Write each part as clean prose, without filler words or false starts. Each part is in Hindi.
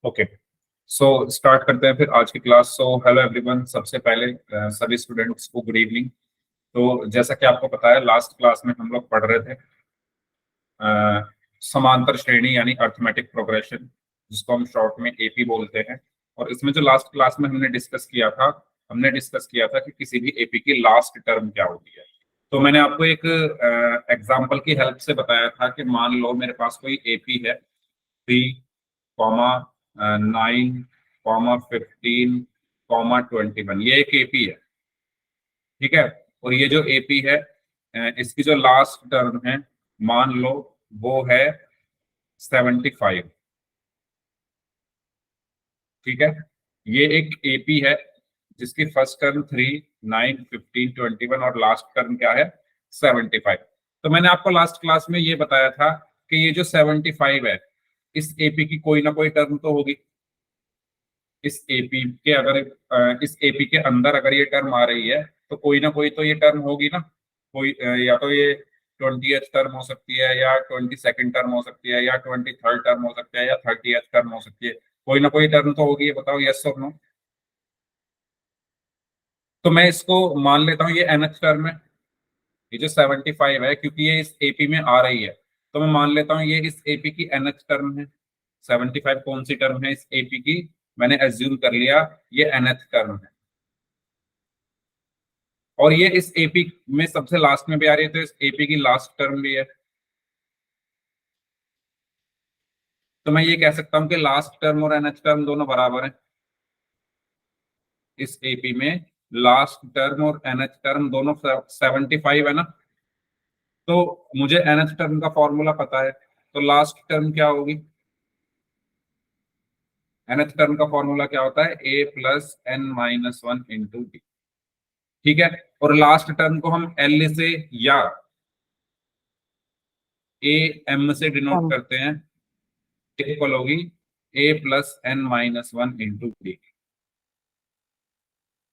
ओके, सो स्टार्ट करते हैं फिर आज की क्लास। सो हेलो एवरीवन, सबसे पहले सभी स्टूडेंट्स को गुड इवनिंग। तो जैसा कि आपको पता है, लास्ट क्लास में हम लोग पढ़ रहे थे समांतर श्रेणी यानी अर्थमेटिक प्रोग्रेशन, जिसको हम शॉर्ट में एपी बोलते हैं। और इसमें जो लास्ट क्लास में हमने डिस्कस किया था कि किसी भी एपी की लास्ट टर्म क्या होती है। तो मैंने आपको एक एग्जाम्पल की हेल्प से बताया था कि मान लो मेरे पास कोई एपी है 3, 9, 15, 21, ये एक एपी है, ठीक है। और ये जो एपी है इसकी जो लास्ट टर्म है मान लो वो है 75, ठीक है। ये एक एपी है जिसकी फर्स्ट टर्म 3, 9, 15, 21 और लास्ट टर्म क्या है 75। तो मैंने आपको लास्ट क्लास में ये बताया था कि ये जो 75 है इस एपी की कोई ना कोई टर्म तो होगी। इस एपी के अगर इस एपी के अंदर अगर ये टर्म आ रही है तो कोई ना कोई तो ये टर्म होगी ना। कोई या तो ये 20th टर्म हो सकती है, या 22nd टर्म हो सकती है, या 23rd टर्म हो सकती है, या 30th टर्म हो सकती है। कोई ना कोई टर्म तो होगी, ये बताओ यस और नो। तो मैं इसको मान लेता हूँ ये nth टर्म है, ये जो 75 है, क्योंकि ये इस एपी में आ रही है तो मैं मान लेता हूँ ये इस एपी की nth टर्म है। 75 कौन सी टर्म है इस एपी की, मैंने एज्यूम कर लिया ये nth टर्म है। और ये इस एपी में सबसे लास्ट में भी आ रही है तो इस एपी की लास्ट टर्म भी है। तो मैं ये कह सकता हूं कि लास्ट टर्म और nth टर्म दोनों बराबर हैं। इस एपी में लास्ट टर्म और nth टर्म दोनों 75 है ना। तो मुझे nth टर्म का फॉर्मूला पता है, तो लास्ट टर्म क्या होगी, nth टर्म का फॉर्मूला क्या होता है a plus n minus 1 into D, ठीक है। और लास्ट टर्म को हम एल से या ए एम से डिनोट करते हैं, इक्वल होगी a plus n minus 1 into D.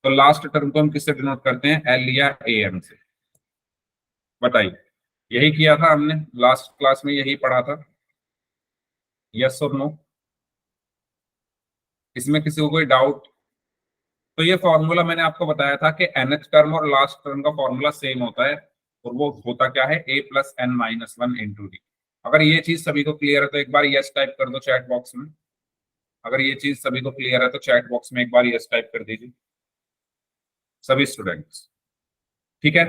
तो लास्ट टर्म को हम किससे डिनोट करते हैं, एल या ए एम से। बताइए, यही किया था हमने लास्ट क्लास में, यही पढ़ा था, यस और नो। इसमें किसी को कोई डाउट? तो ये फॉर्मूला मैंने आपको बताया था कि nth टर्म और लास्ट टर्म का फॉर्मूला सेम होता है, और वो होता क्या है a plus n minus 1 into D. अगर ये चीज सभी को क्लियर है तो एक बार यस टाइप कर दो चैट बॉक्स में। अगर ये चीज सभी को क्लियर है तो चैट बॉक्स में एक बार यस टाइप कर दीजिए सभी स्टूडेंट्स, ठीक है।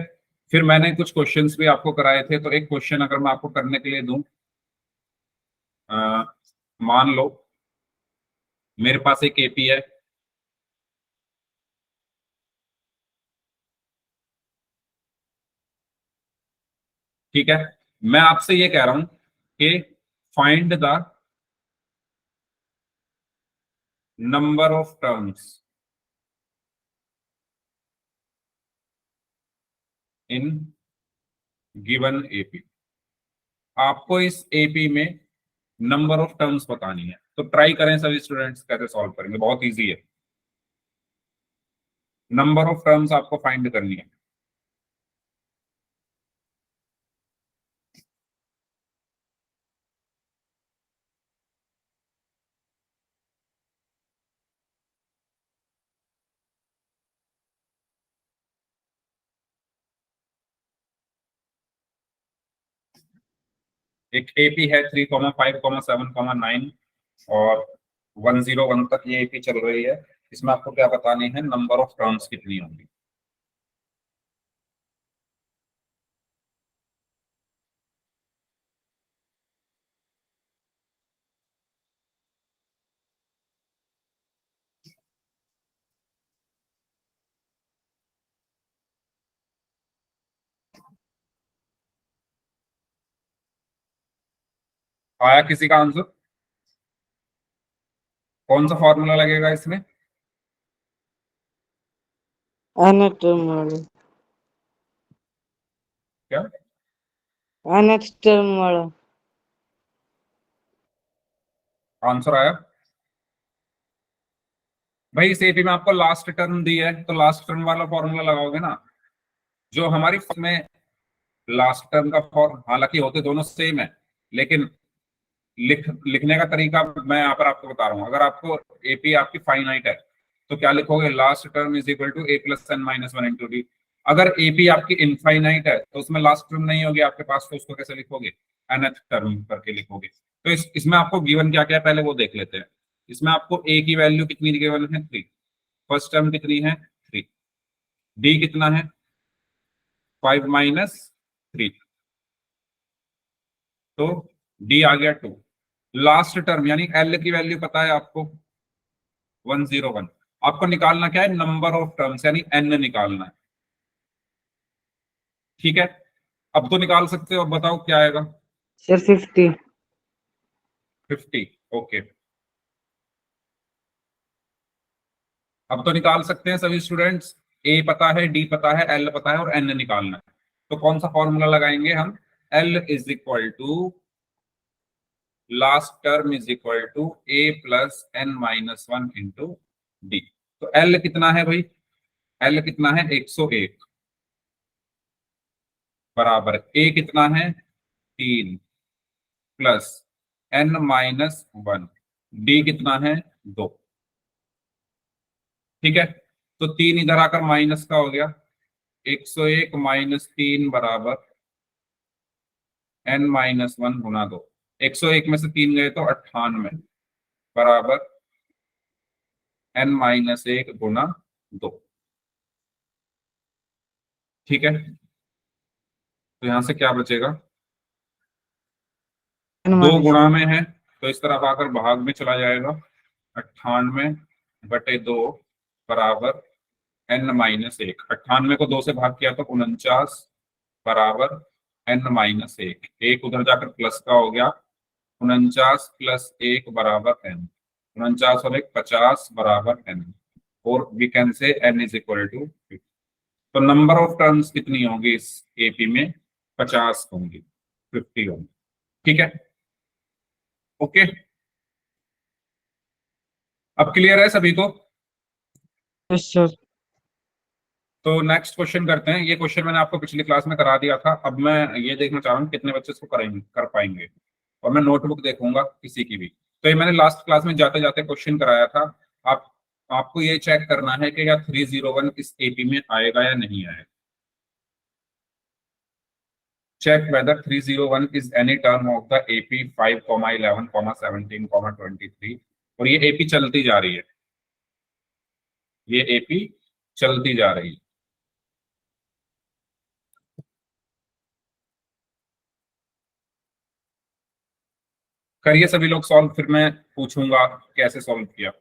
फिर मैंने कुछ क्वेश्चंस भी आपको कराए थे, तो एक क्वेश्चन अगर मैं आपको करने के लिए दूं, मान लो मेरे पास एक एपी है, ठीक है। मैं आपसे ये कह रहा हूं कि find the number of terms in given AP. आपको इस एपी में नंबर ऑफ टर्म्स बतानी है, तो ट्राई करें सभी स्टूडेंट्स, कैसे सॉल्व करेंगे, बहुत इजी है। नंबर ऑफ टर्म्स आपको फाइंड करनी है। एक एपी है 3, 5, 7, 9 और 101 तक ये एपी चल रही है। इसमें आपको क्या बतानी है, नंबर ऑफ टर्म्स कितनी होंगी। आया किसी का आंसर? कौन सा फॉर्मूला लगेगा इसमें? nth टर्म वाला, क्या nth टर्म वाला। आंसर आया? भाई इस एपी में आपको लास्ट टर्म दी है तो लास्ट टर्म वाला फॉर्मूला लगाओगे ना। जो हमारी में लास्ट टर्म का फॉर्म, हालांकि होते दोनों सेम है, लेकिन लिखने का तरीका मैं यहाँ पर आपको बता रहा हूँ। अगर आपको एपी आपकी फाइनाइट है तो क्या लिखोगे, last term is equal to A plus N minus one into D. अगर एपी आपकी इनफाइनाइट है तो उसमें लास्ट टर्म नहीं होगी आपके पास, तो उसको कैसे लिखोगे, nth टर्म करके लिखोगे। तो इसमें आपको गिवन क्या क्या है पहले वो देख लेते हैं। इसमें आपको ए की वैल्यू कितनी गिवन है, 3। फर्स्ट टर्म कितनी है, 3। डी कितना है, 5 माइनस 3, तो डी आ गया 2। लास्ट टर्म यानी एल की वैल्यू पता है आपको 101। आपको निकालना क्या है, नंबर ऑफ टर्म्स यानी एन निकालना है। ठीक है, अब तो निकाल सकते हो, अब बताओ क्या आएगा। सर 50। 50, ओके। अब तो निकाल सकते हैं सभी स्टूडेंट्स। ए पता है, डी पता है, एल पता है और एन निकालना है। तो कौन सा फॉर्मूला लगाएंगे हम, L is equal to last term is equal to A plus N minus one into D. तो एल कितना है भाई, एल कितना है 101 बराबर ए कितना है 3 plus N minus one, D कितना है 2। ठीक है, तो 3 इधर आकर माइनस का हो गया, 101 माइनस 3 बराबर एन माइनस वन गुना 2। 101 में से 3 गए तो 98 बराबर एन माइनस 1 गुना 2। ठीक है, तो यहां से क्या बचेगा, 2 गुणा में है तो इस तरफ आकर भाग में चला जाएगा, 98/2 बराबर एन माइनस 1। 98 को 2 से भाग किया तो 49 बराबर एन माइनस 1। एक उधर जाकर प्लस का हो गया, 49 प्लस 1 बराबर एन, 49 और 1 50 बराबर एन, और we can say N is equal to 50। तो नंबर ऑफ टर्म्स कितनी होगी इस एपी में, 50 होंगी, 50 होंगी। ठीक है, ओके। अब क्लियर है सभी को। Yes sir. तो नेक्स्ट क्वेश्चन करते हैं। ये क्वेश्चन मैंने आपको पिछली क्लास में करा दिया था, अब मैं ये देखना चाह रहा हूँ कितने बच्चे इसको करेंगे, कर पाएंगे। और मैं नोटबुक देखूंगा किसी की भी। तो ये मैंने लास्ट क्लास में जाते जाते क्वेश्चन कराया था। आप आपको ये चेक करना है कि या 301 इस एपी में आएगा या नहीं आएगा। Check whether 301 is any term of the AP 5, 11, 17, 23। और ये एपी चलती जा रही है, ये एपी चलती जा रही है। करिए सभी लोग सॉल्व, फिर मैं पूछूंगा कैसे सॉल्व किया।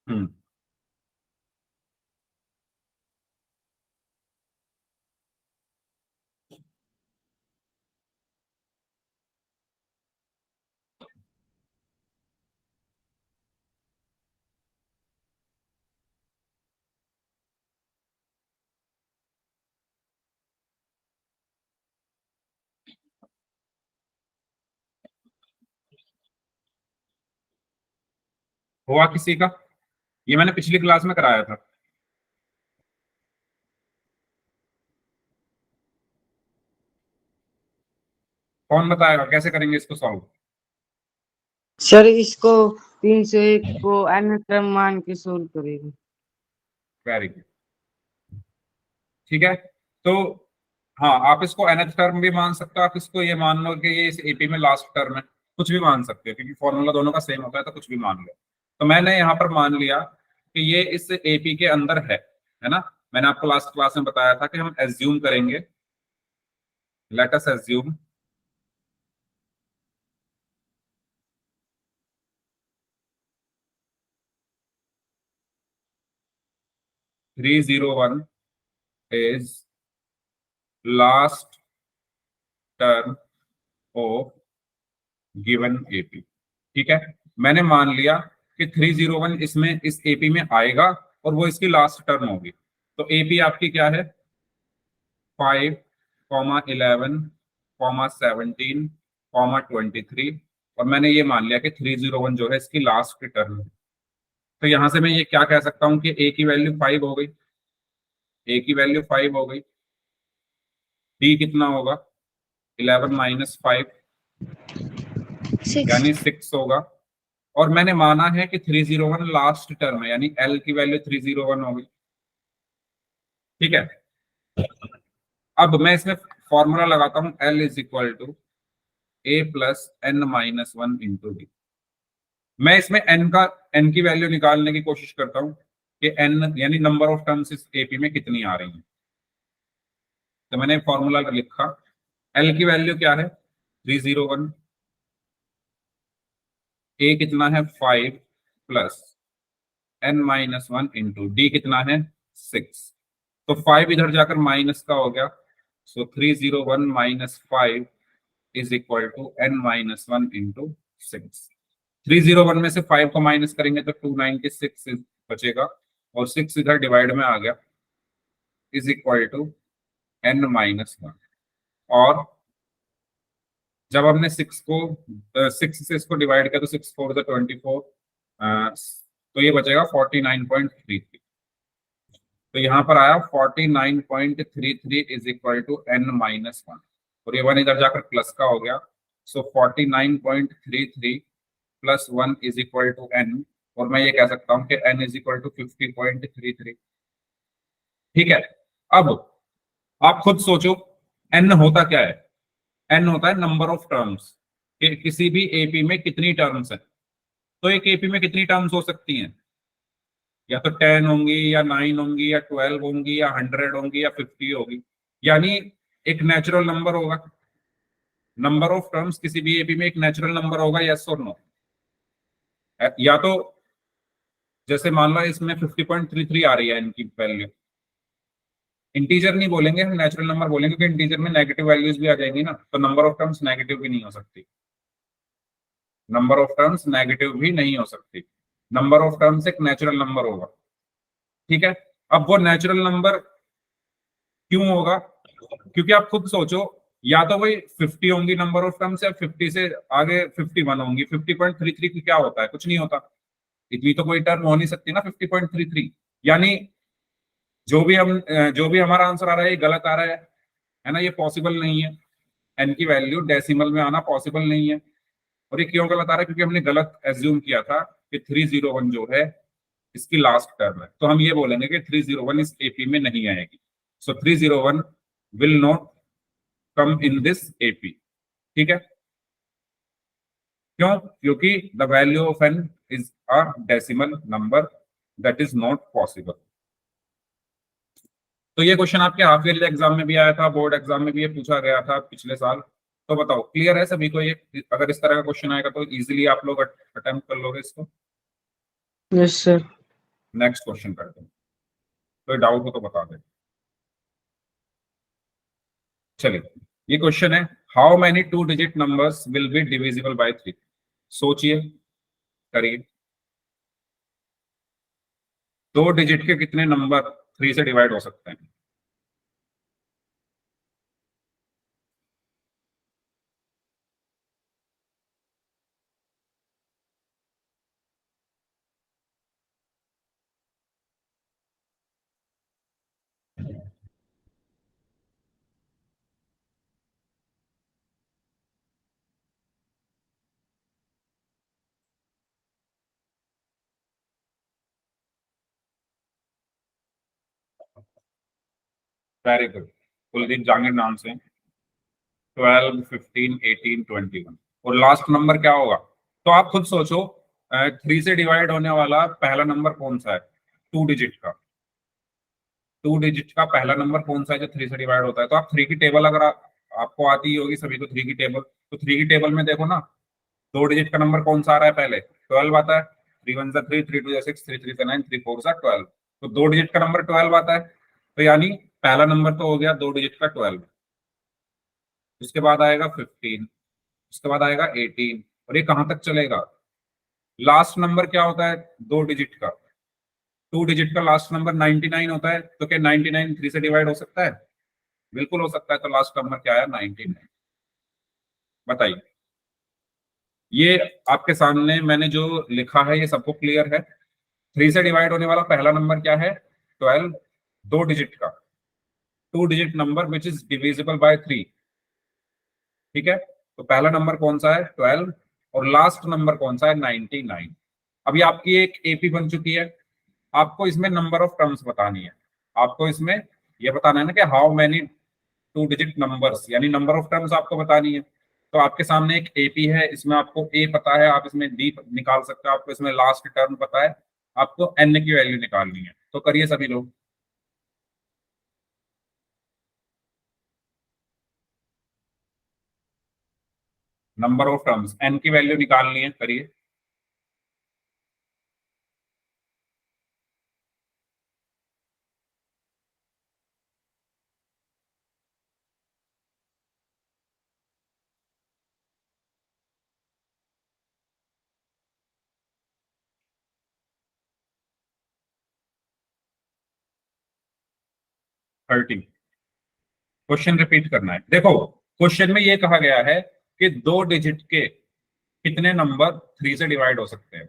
हम्म, हुआ किसी का, ये मैंने पिछली क्लास में कराया था। कौन बताएगा कैसे करेंगे इसको सॉल्व। सर इसको 301 को n टर्म मान के सोल्व करेंगे। वेरी गुड, ठीक है। तो हाँ, आप इसको nth टर्म भी मान सकते हो, आप इसको ये मान लो कि ये इस एपी में लास्ट टर्म है, कुछ भी मान सकते हो क्योंकि फॉर्मूला दोनों का सेम होता है, तो कुछ भी मान लो। तो मैंने यहाँ पर मान लिया कि ये इस एपी के अंदर है ना। मैंने आपको लास्ट क्लास में बताया था कि हम एज्यूम करेंगे, let us assume 301 is last term of given AP. ठीक है, मैंने मान लिया कि 301 इसमें इस एपी में आएगा और वो इसकी लास्ट टर्म होगी। तो एपी आपकी क्या है 5,11,17,23 और मैंने ये मान लिया कि 301 जो है इसकी लास्ट टर्म है। तो यहां से मैं ये क्या कह सकता हूं कि ए की वैल्यू 5 हो गई, ए की वैल्यू 5 हो गई, डी कितना होगा 11 माइनस 5 यानी 6 होगा। और मैंने माना है कि 301 लास्ट टर्म है, यानी एल की वैल्यू 301 होगी। ठीक है, अब मैं इसमें फॉर्मूला लगाता हूं, L is equal to A plus N minus 1 into D. मैं इसमें एन की वैल्यू निकालने की कोशिश करता हूं कि एन यानी नंबर ऑफ टर्म्स इस एपी में कितनी आ रही हैं। तो मैंने फॉर्मूला लिखा, एल की वैल्यू क्या है 301, ए कितना है 5 plus N minus 1 into D कितना है 6। तो 5 इधर जाकर माइनस का हो गया, so 301 minus 5 is equal to N minus 1 into 6। 301 में से 5 को माइनस करेंगे तो 296 बचेगा और 6 इधर डिवाइड में आ गया, is equal to N minus 1। और जब हमने 6 से इसको डिवाइड किया तो 6 4 24, तो ये बचेगा 49.33। तो यहाँ पर आया 49.33 is equal to N minus 1 और ये 1 इधर जाकर प्लस का हो गया, so 49.33 plus 1 is equal to N, और मैं ये कह सकता हूँ कि एन इज इक्वल टू 50.33। ठीक है, अब आप खुद सोचो एन होता क्या है। एन होता है नंबर ऑफ टर्म्स, कि किसी भी एपी में कितनी टर्म्स है। तो एक एपी में कितनी टर्म्स हो सकती हैं, या तो 10 होंगी या 9 होंगी या 12 होंगी या 100 होंगी या 50 होगी, यानी एक नेचुरल नंबर होगा। नंबर ऑफ टर्म्स किसी भी एपी में एक नेचुरल नंबर होगा, यस और नो। या तो जैसे मान लो इसमें 50.33 आ रही है इनकी वैल्यू, इंटीजर नहीं बोलेंगे हम, नेचुरल नंबर बोलेंगे, क्योंकि इंटीजर में नेगेटिव वैल्यूज भी आ जाएंगी ना, तो नंबर ऑफ टर्म्स नेगेटिव भी नहीं हो सकती, नंबर ऑफ टर्म्स नेगेटिव भी नहीं हो सकती। नंबर ऑफ टर्म्स एक नेचुरल नंबर होगा। ठीक है, अब वो नेचुरल नंबर क्यों होगा, क्योंकि आप खुद सोचो, या तो वही 50 होंगी नंबर ऑफ टर्म्स, या 50 से आगे 51 होंगी। 50.33 क्या होता है, कुछ नहीं होता, इतनी तो कोई टर्म हो नहीं सकती ना 50.33। यानी जो भी हमारा आंसर आ रहा है ये गलत आ रहा है ना, ये पॉसिबल नहीं है। एन की वैल्यू डेसिमल में आना पॉसिबल नहीं है। और ये क्यों गलत आ रहा है, क्योंकि हमने गलत एज्यूम किया था कि 301 जो है इसकी लास्ट टर्म है। तो हम ये बोलेंगे कि 301 इस एपी में नहीं आएगी, so 301 will not come in this AP. ठीक है, क्यों, क्योंकि the value of N is a decimal number, that is not possible. तो ये क्वेश्चन आपके हाफ ईयरली एग्जाम में भी आया था, बोर्ड एग्जाम में भी ये पूछा गया था पिछले साल। तो बताओ क्लियर है सभी को, ये अगर इस तरह का क्वेश्चन आएगा तो इजीली आप लोग अटेम्प्ट कर लोगे इसको। Yes sir. नेक्स्ट क्वेश्चन करते हैं, कोई डाउट हो तो बता दे। चलिए, ये क्वेश्चन है, how many 2 digit numbers will be divisible by 3। सोचिए, करिए, 2 डिजिट के कितने नंबर 3 से डिवाइड हो सकते हैं। वेरी गुड, कुलदीप जांगिर नाम से 12, 15, 18, 21 और लास्ट नंबर क्या होगा। तो आप खुद सोचो, 3 से डिवाइड होने वाला पहला नंबर कौन सा है 2 डिजिट का। 2 डिजिट का पहला नंबर कौन सा है जो 3 से डिवाइड होता है। तो आप 3 की टेबल अगर आपको आती ही होगी सभी को 3 की टेबल, तो 3 की टेबल में देखो ना, 2 डिजिट का नंबर कौन सा आ रहा है, पहले 12 आता है। 3 1 3, 3 2 6, 3 3 9, 3 4 12। तो 2 डिजिट का नंबर 12 आता है, तो यानी पहला नंबर तो हो गया 2 डिजिट का 12। उसके बाद आएगा 15, उसके बाद आएगा 18, और ये कहां तक चलेगा। लास्ट नंबर क्या होता है 2 डिजिट का, 2 डिजिट का लास्ट नंबर 99 होता है। तो क्या 99 3 से डिवाइड हो सकता है, बिल्कुल हो सकता है। तो लास्ट नंबर क्या है? 99। बताइए। ये आपके सामने मैंने जो लिखा है ये सबको क्लियर है। 3 से डिवाइड होने वाला पहला नंबर क्या है? 12। 2 डिजिट का, 2 digit number which is divisible by 3। ठीक है, तो पहला नंबर कौन सा है? 12। और लास्ट नंबर कौन सा है? 99। अभी आपकी एक एपी बन चुकी है। आपको इसमें नंबर ऑफ टर्म्स बतानी है। आपको इसमें ये बताना है ना कि हाउ मेनी 2 डिजिट नंबर्स, यानी नंबर ऑफ टर्म्स आपको बतानी है। तो आपके सामने एक एपी है, इसमें आपको ए पता है, आप इसमें डी निकाल सकते हो, आपको इसमें लास्ट टर्म पता है, आपको एन की वैल्यू निकालनी है। तो करिए सभी लोग। नंबर ऑफ टर्म्स एन की वैल्यू निकालनी है, करिए। 30। क्वेश्चन रिपीट करना है। देखो, क्वेश्चन में ये कहा गया है कि 2 डिजिट के कितने नंबर 3 से डिवाइड हो सकते हैं।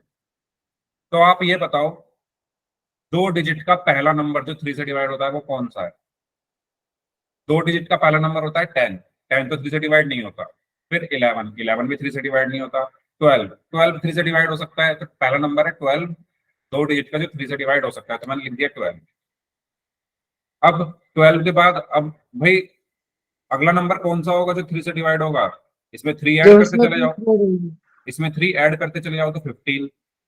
तो आप ये बताओ, 2 डिजिट का पहला नंबर जो 3 से डिवाइड होता है वो कौन सा है? 2 डिजिट का पहला नंबर होता है 10। 10 तो 3 से डिवाइड नहीं होता। फिर 11, 11 भी 3 से डिवाइड नहीं होता। 12, 12 3 से डिवाइड हो सकता है, तो पहला नंबर है 12। 2 डिजिट का जो 3 से डिवाइड हो सकता है, तो मैंने लिख दिया 12। अब 12 के बाद अब भाई अगला नंबर कौन सा होगा जो 3 से डिवाइड होगा? इसमें 3 जो ऐड करते उसमें चले जाओ। इसमें 3 ऐड करते चले जाओ तो 15,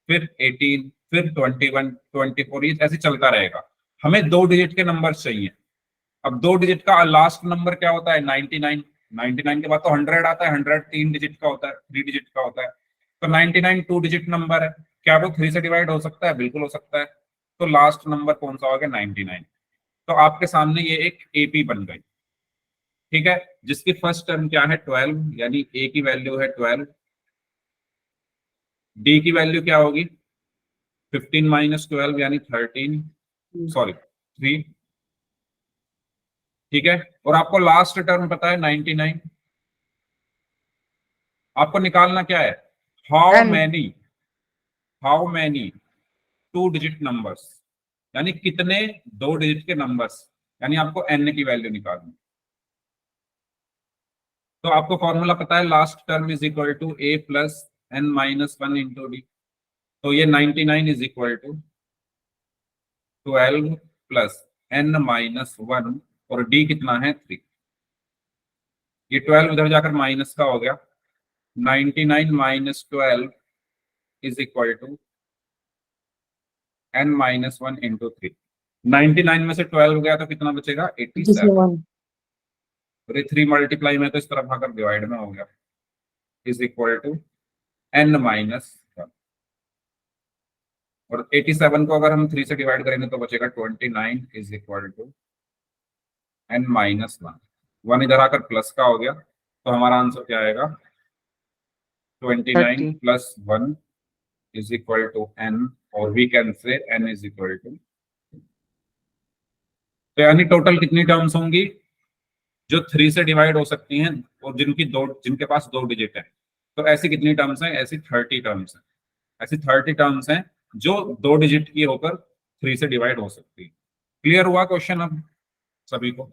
फिर 18, फिर 21, 24, ये ऐसे चलता रहेगा। हमें 2 डिजिट के नंबर चाहिए। अब 2 डिजिट का लास्ट नंबर क्या होता है? 99। 99 के बाद तो 100 आता है। 100 3 डिजिट का होता है, 3 डिजिट का होता है। तो 99 2 डिजिट नंबर है। क्या वो 3 से डिवाइड हो सकता है? बिल्कुल हो सकता है। तो लास्ट नंबर कौन सा हो गया? 99। तो आपके सामने ये एक एपी बन गई। ठीक है, जिसकी फर्स्ट टर्म क्या है? 12, यानी ए की वैल्यू है 12। डी की वैल्यू क्या होगी? 15 - 12 यानी 13, सॉरी 3। ठीक है, और आपको लास्ट टर्म पता है 99। आपको निकालना क्या है? How an. Many, how many 2 digit numbers, यानी कितने 2 डिजिट के नंबर्स, यानी आपको एन की वैल्यू निकालनी। तो आपको फॉर्मूला पता है, last term is equal to A plus N minus one into D. तो ये 99 is equal to 12 plus N minus one, और डी कितना है? 3। ये 12 इधर जाकर माइनस का हो गया। 99 minus 12 is equal to N minus one into 3। 99 में से 12 गया तो कितना बचेगा? 87। 87। और ये 3 मल्टीप्लाई में तो इस तरफ आकर डिवाइड में हो गया, is equal to N minus one. और 87 को अगर हम 3 से डिवाइड करेंगे तो बचेगा 29 is equal to N minus one. One इधर आकर प्लस का हो गया, तो हमारा आंसर क्या आएगा? 29 30। Plus one is equal to N, और we can say N is equal to. तो यानी टोटल कितनी टर्म्स होंगी जो 3 से डिवाइड हो सकती हैं, और जिनके पास 2 डिजिट है? तो ऐसी कितनी टर्म्स हैं? ऐसी 30 टर्म्स हैं। ऐसी 30 टर्म्स हैं जो 2 डिजिट की होकर 3 से डिवाइड हो सकती है। क्लियर हुआ क्वेश्चन अब सभी को?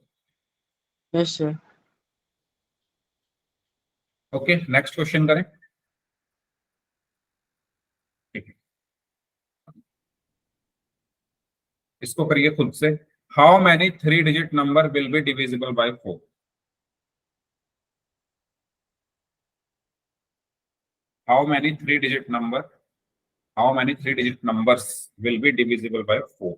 Yes sir. Okay, next question करें। ठीक है, इसको करिए खुद से। How many 3 digit number will be divisible by 4? How many 3 digit number, how many 3 digit numbers will be divisible by 4?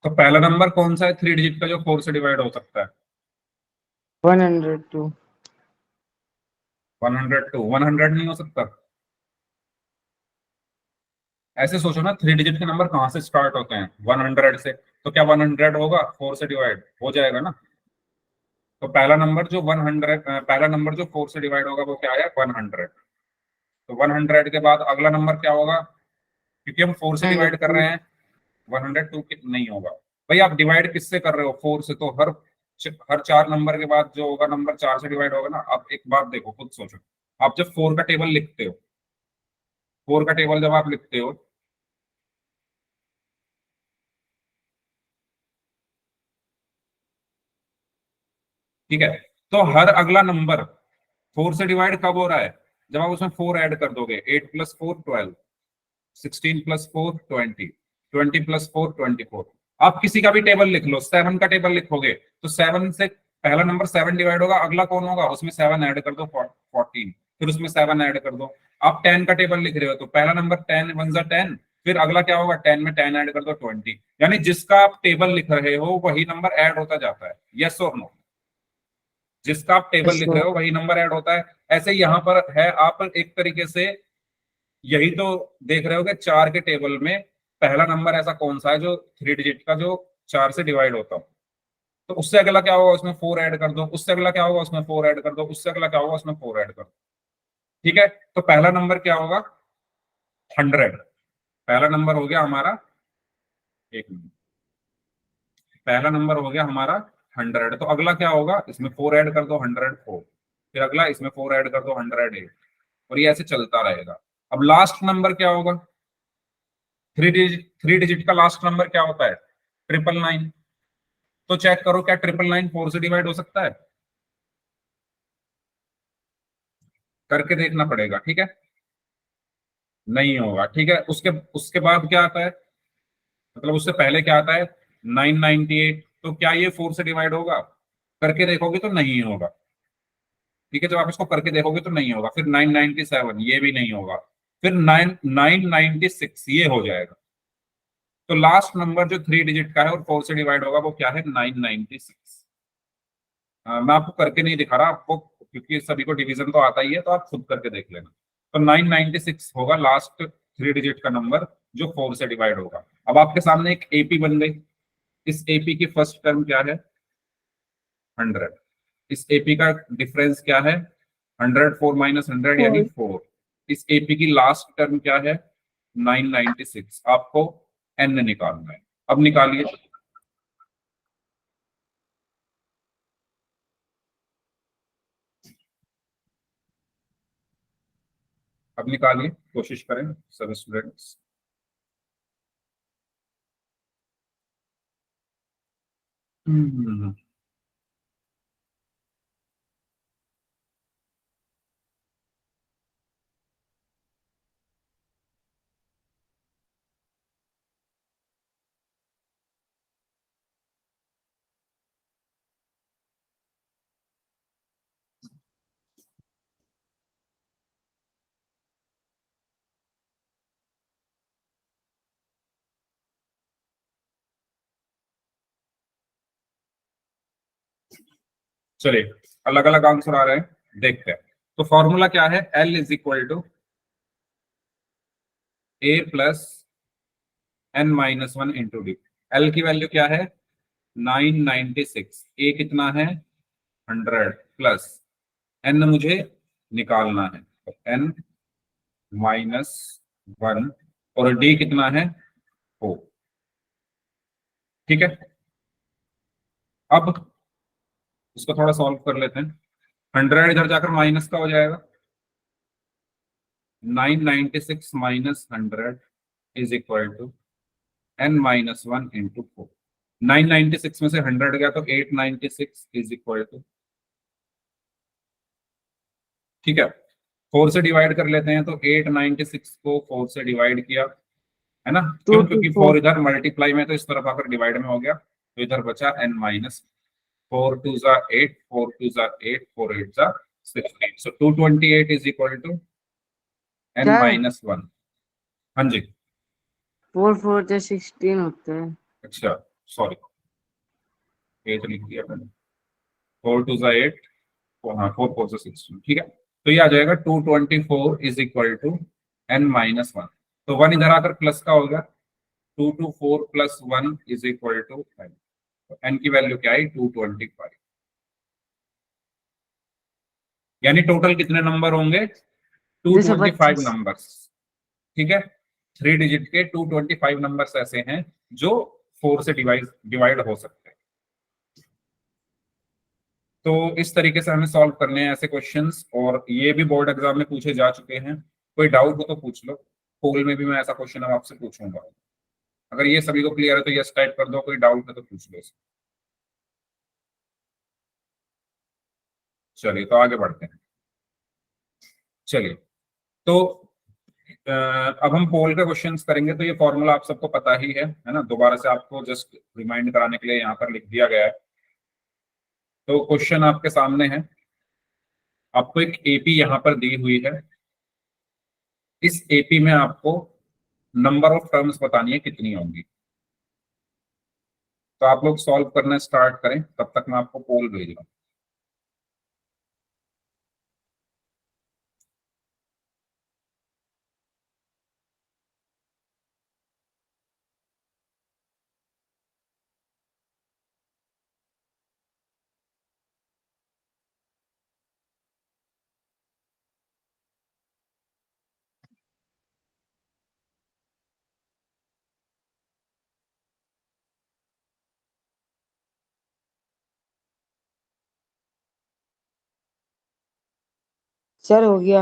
तो पहला नंबर कौन सा है 3 डिजिट का जो 4 से डिवाइड हो सकता है? 102। 102। 100 नहीं हो सकता? ऐसे सोचो ना, 3 डिजिट के नंबर कहाँ से स्टार्ट होते हैं? 100 से। तो क्या 100 होगा 4 से डिवाइड हो जाएगा ना? तो पहला नंबर जो 100, पहला नंबर जो 4 से डिवाइड होगा वो क्या है? 100। तो 100 के बाद अगला नंबर क्या होगा? क्योंकि हम 4 से डिवाइड कर 102। रहे हैं। 102 नहीं होगा भाई। आप डिवाइड किससे कर रहे हो? 4 से। तो हर 4 नंबर के बाद जो होगा नंबर 4 से डिवाइड होगा ना। आप एक बात देखो, खुद सोचो। आप जब 4 का टेबल लिखते हो, 4 का टेबल जब आप लिखते हो, ठीक है, तो हर अगला नंबर 4 से डिवाइड कब हो रहा है? जब आप उसमें 4 ऐड कर दोगे। 8 + 4 12, 16 + 4 20, 20 + 4 24। आप किसी का भी टेबल लिख लो, 7 का टेबल लिखोगे तो 7 से पहला नंबर 7 डिवाइड होगा, अगला कौन होगा? उसमें 7 ऐड कर दो, 14, फिर उसमें 7 ऐड कर दो। आप 10 का टेबल लिख रहे हो तो पहला नंबर 10 1 ज़ा 10, फिर अगला क्या होगा? 10 में 10 ऐड कर दो, 20। यानी जिसका आप टेबल लिख रहे हो वही नंबर ऐड होता जाता है। यस और नो? जिसका आप टेबल लिख रहे हो वही नंबर ऐड होता है। ऐसे यहाँ पर है, आप एक तरीके से यही तो देख रहे हो कि 4 के टेबल में पहला नंबर ऐसा कौन सा है जो 3 डिजिट का जो 4 से डिवाइड होता हो। तो उससे अगला क्या होगा? उसमें 4 ऐड कर दो, उससे अगला क्या होगा? उसमें 4 ऐड कर दो, उससे अगला क्या होगा? उसमें 4 ऐड कर दो। ठीक है, तो पहला नंबर क्या होगा? 100। पहला नंबर हो गया हमारा, एक मिनट, पहला नंबर हो गया हमारा 100। तो अगला क्या होगा? इसमें 4 ऐड कर दो, 104। फिर अगला इसमें 4 ऐड कर दो, 108। और ये ऐसे चलता रहेगा। अब लास्ट नंबर क्या होगा? 3 डिजिट का लास्ट नंबर क्या होता है? 999। तो चेक करो, क्या 999 4 से डिवाइड हो सकता है? करके देखना पड़ेगा, ठीक है। नहीं होगा, ठीक है। उसके उसके बाद क्या आता है? मतलब उससे पहले क्या आता है? 998। तो क्या ये 4 से डिवाइड होगा? करके देखोगे तो नहीं होगा। ठीक है, जब आप इसको करके देखोगे तो नहीं होगा। फिर 997, ये भी नहीं होगा। फिर 996, ये हो जाएगा। तो लास्ट नंबर जो 3 डिजिट का है और 4 से डिवाइड होगा वो क्या है? 996। मैं आपको करके नहीं दिखा रहा आपको, क्योंकि सभी को डिवीजन तो आता ही है, तो आप खुद करके देख लेना। तो 996 होगा लास्ट 3 डिजिट का नंबर जो 4 से डिवाइड होगा। अब आपके सामने एक एपी बन गई। इस एपी की फर्स्ट टर्म क्या है? 100। इस एपी का डिफरेंस क्या है? 100 4 - 100 यानी 4। इस एपी की लास्ट टर्म क्या है? 996। आपको एन निकालना है। अब निकालिए। अब निकालिए, कोशिश करें सभी स्टूडेंट्स। चलिए, अलग अलग आंसर आ रहे हैं, देखते हैं। तो फॉर्मूला क्या है? L is equal to A plus n-1 into D. L की वैल्यू क्या है? 996। ए कितना है? 100 प्लस एन मुझे निकालना है, तो n-1। और डी कितना है? 4। ठीक है, अब इसको थोड़ा सॉल्व कर लेते हैं। 100 इधर जाकर माइनस का हो जाएगा। 996 minus 100 is equal to n-1 into 4। 996 में से 100 गया तो 896 इज इक्वल टू, ठीक है, 4 से डिवाइड कर लेते हैं। तो 896 को 4 से डिवाइड किया, है ना? क्यों? क्योंकि 4 224। इधर मल्टीप्लाई में तो इस तरफ आकर डिवाइड में हो गया, तो इधर बचा n-4 2 ज़ा 8, 4 2 ज़ा 8, 4 8 ज़ा 16। सो 228 इज इक्वल टू क्या है? n-1। हाँ जी। 4 4 से 16 होता है। अच्छा, सॉरी 8 लिख दिया मैंने, 4 2 ज़ा 8, हाँ 4 4 ज़ा 16, ठीक है। तो ये आ जाएगा 224 इज इक्वल टू n-1। तो 1 इधर आकर प्लस का होगा, 224 plus 1 is equal to n। तो n की वैल्यू क्या आई, 225। यानी टोटल कितने नंबर होंगे, 225 225। नंबर्स, ठीक है। 3 डिजिट के 225 नंबर्स ऐसे हैं जो 4 से डिवाइड हो सकते हैं। तो इस तरीके से हमें सॉल्व करने हैं ऐसे क्वेश्चंस, और ये भी बोर्ड एग्जाम में पूछे जा चुके हैं। कोई डाउट हो तो पूछ लो, पोल में भी मैं ऐसा क्वेश्चन अब आपसे पूछूंगा। अगर ये सभी को क्लियर है तो यस टाइप कर दो, कोई डाउट है तो पूछ लो इसे। चलिए तो आगे बढ़ते हैं। चलिए तो अब हम पोल के क्वेश्चंस करेंगे। तो ये फॉर्मूला आप सबको पता ही है ना, दोबारा से आपको जस्ट रिमाइंड कराने के लिए यहाँ पर लिख दिया गया है। तो क्वेश्चन आपके सामने है, आपको एक एपी यहाँ पर दी हुई है। इस एपी में आपको नंबर ऑफ टर्म्स बतानी है कितनी होंगी। तो आप लोग सॉल्व करना स्टार्ट करें, तब तक मैं आपको पोल भेज रहा हूँ। सर हो गया।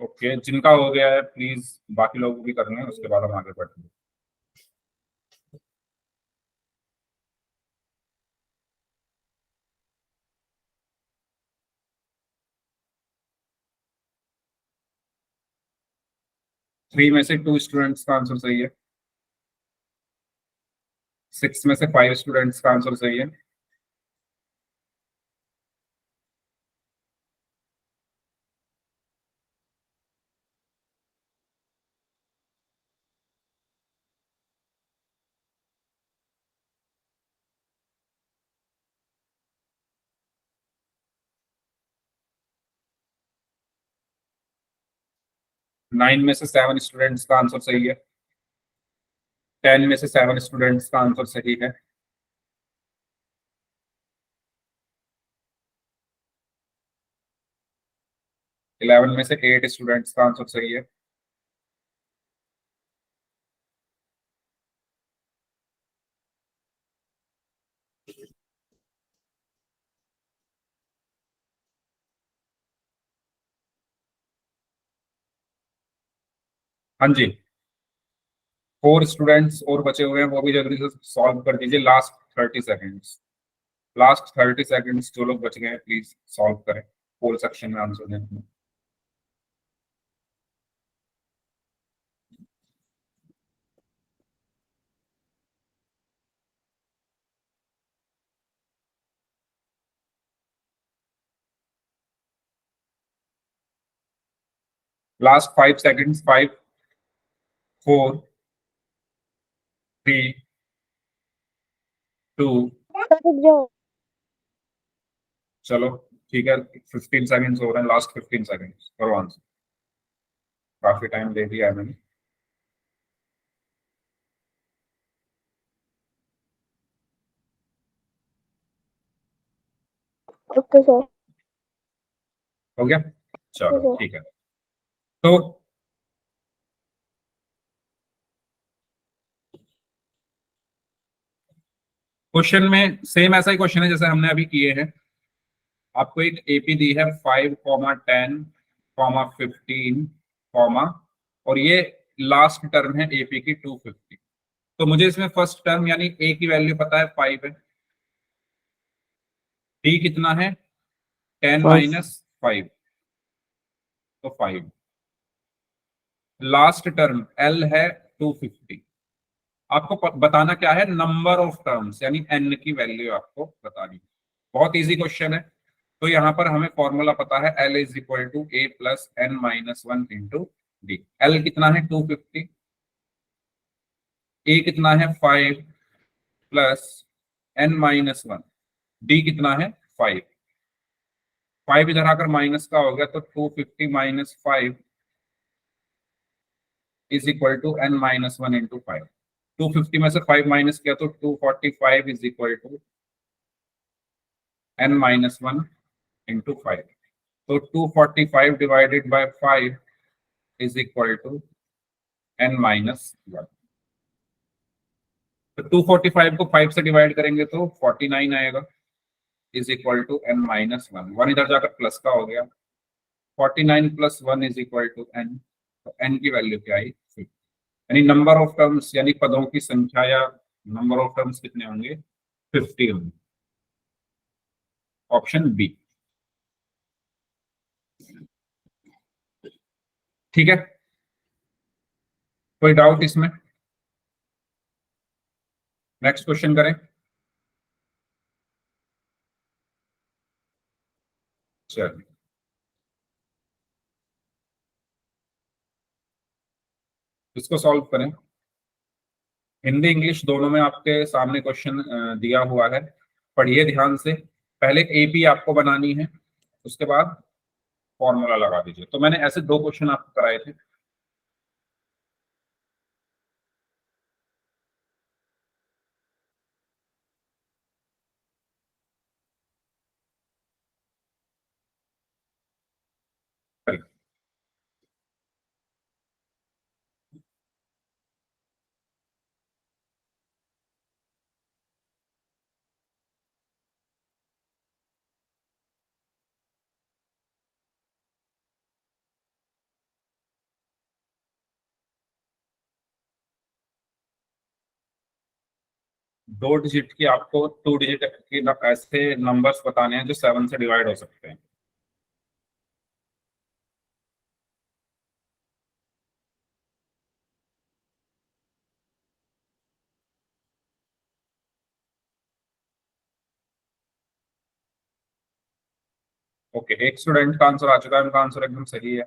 ओके, जिनका हो गया है प्लीज बाकी लोग भी कर लें, उसके बाद हम आगे बढ़ते हैं। 3 में से 2 स्टूडेंट्स का आंसर सही है, 6 में से 5 स्टूडेंट्स का आंसर सही है, 9 में से 7 स्टूडेंट्स का आंसर सही है, 10 में से 7 स्टूडेंट्स का आंसर सही है, 11 में से 8 स्टूडेंट्स का आंसर सही है, हाँ जी 4 स्टूडेंट्स और बचे हुए हैं, वो भी जल्दी से सॉल्व कर दीजिए। लास्ट 30 सेकेंड्स, लास्ट 30 सेकेंड्स, जो लोग बच गए हैं प्लीज सॉल्व करें, पोल सेक्शन में आंसर दें। लास्ट 5 सेकेंड्स, 5 4 3 2, चलो ठीक है, 15 सेकेंड्स हो रहे हैं, लास्ट 15 सेकेंड्स करो आंसर। काफी टाइम दे दिया है मैंने। Okay sir. हो गया, चलो ठीक है। तो क्वेश्चन में सेम ऐसा ही क्वेश्चन है जैसे हमने अभी किए हैं। आपको एक एपी दी है 5, 10, 15, और ये लास्ट टर्म है एपी की 250। तो मुझे इसमें फर्स्ट टर्म यानी ए की वैल्यू पता है 5 है, डी कितना है 10 5। माइनस 5, तो 5। लास्ट टर्म एल है 250। आपको बताना क्या है, नंबर ऑफ टर्म्स यानी एन की वैल्यू आपको बतानी है। बहुत इजी क्वेश्चन है। तो यहाँ पर हमें फॉर्मूला पता है, L is equal to A plus N minus 1 into D. L कितना है 250, ए कितना है 5, प्लस n-1। d कितना है 5। 5 इधर आकर माइनस का हो गया तो 250 minus 5 is equal to n-1 into 5। 250 में से 5 माइनस किया तो 245 is equal to n-1 into 5। तो 245 divided by 5 is equal to n-1। तो 245 को 5 से डिवाइड करेंगे तो 49 आएगा इज इक्वल टू n-1। 1 इधर जाकर प्लस का हो गया। 49 plus 1 is equal to n। तो n की वैल्यू क्या आई 50। यानी नंबर ऑफ टर्म्स यानी पदों की संख्या या नंबर ऑफ टर्म्स कितने होंगे 50 होंगे। Option B. ठीक है, कोई डाउट इसमें? नेक्स्ट क्वेश्चन करें। चलिए इसको सॉल्व करें। हिंदी इंग्लिश दोनों में आपके सामने क्वेश्चन दिया हुआ है, पढ़िए ध्यान से। पहले एपी आपको बनानी है, उसके बाद फॉर्मूला लगा दीजिए। तो मैंने ऐसे दो क्वेश्चन आपको कराए थे। दो डिजिट की आपको 2 डिजिट की ऐसे नंबर्स बताने हैं जो 7 से डिवाइड हो सकते हैं। ओके, एक स्टूडेंट का आंसर आ चुका है, उनका आंसर एकदम सही है।